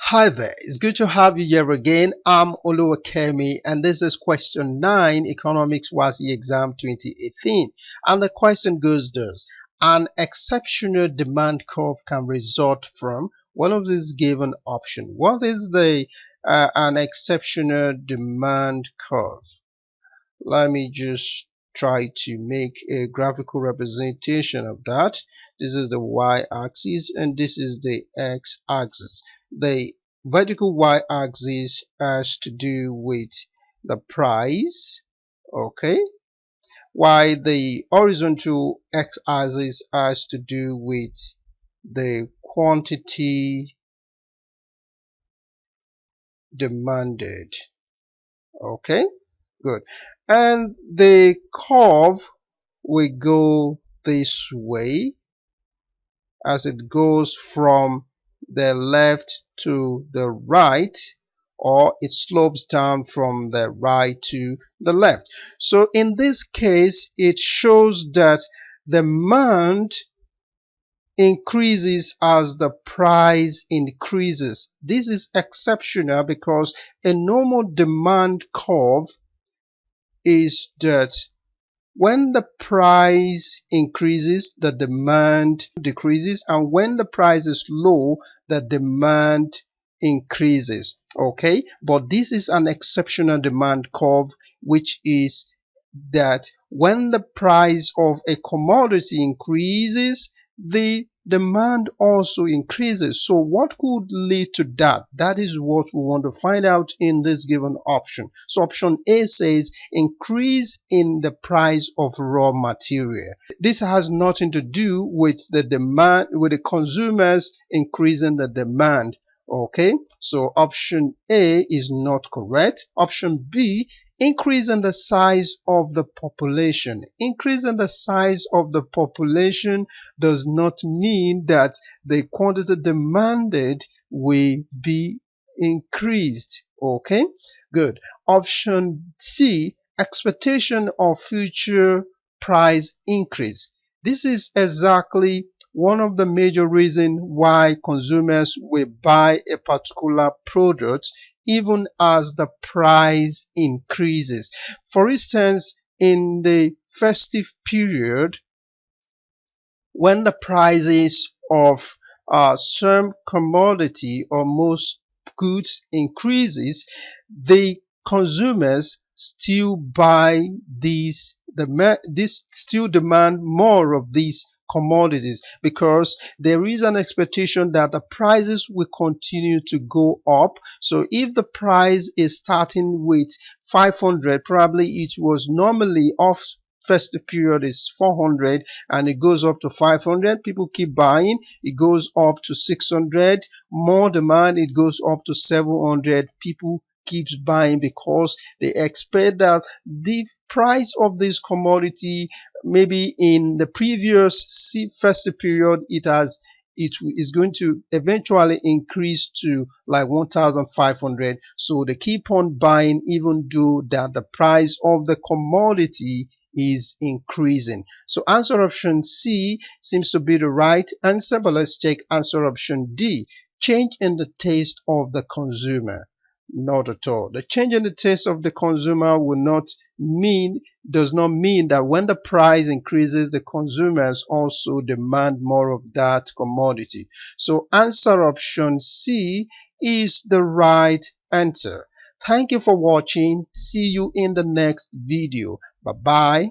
Hi there, it's good to have you here again. I'm Oluwakemi and this is question 9, Economics WASI Exam 2018. And the question goes thus: an exceptional demand curve can result from one of these given option. What is the an exceptional demand curve? Let me just try to make a graphical representation of that. This is the y-axis and this is the x-axis. The vertical y-axis has to do with the price, okay, while the horizontal x-axis has to do with the quantity demanded. Okay, good. And the curve will go this way as it goes from the left to the right, or it slopes down from the right to the left. So in this case, it shows that demand increases as the price increases. This is exceptional because a normal demand curve is that when the price increases, the demand decreases, and when the price is low, the demand increases. Okay, but this is an exceptional demand curve, which is that when the price of a commodity increases, the demand also increases. So what could lead to that? That is what we want to find out in this given option. So option A says increase in the price of raw material. This has nothing to do with the demand, with the consumers increasing the demand. Okay, so option A is not correct. Option B, increase in the size of the population. Increase in the size of the population does not mean that the quantity demanded will be increased. Okay, good. Option C, expectation of future price increase. This is exactly one of the major reasons why consumers will buy a particular product even as the price increases. For instance, in the festive period, when the prices of some commodity or most goods increases, the consumers still buy these, still demand more of these commodities because there is an expectation that the prices will continue to go up. So if the price is starting with 500, probably it was normally off festive period is 400 and it goes up to 500, people keep buying, it goes up to 600, more demand, it goes up to 700, people keeps buying because they expect that the price of this commodity, maybe in the previous festive period, it is going to eventually increase to like 1,500. So they keep on buying even though that the price of the commodity is increasing. So answer option C seems to be the right answer, but let's check answer option D. Change in the taste of the consumer. Not at all. The change in the taste of the consumer does not mean that when the price increases, the consumers also demand more of that commodity. So answer option C is the right answer. Thank you for watching. See you in the next video. Bye bye.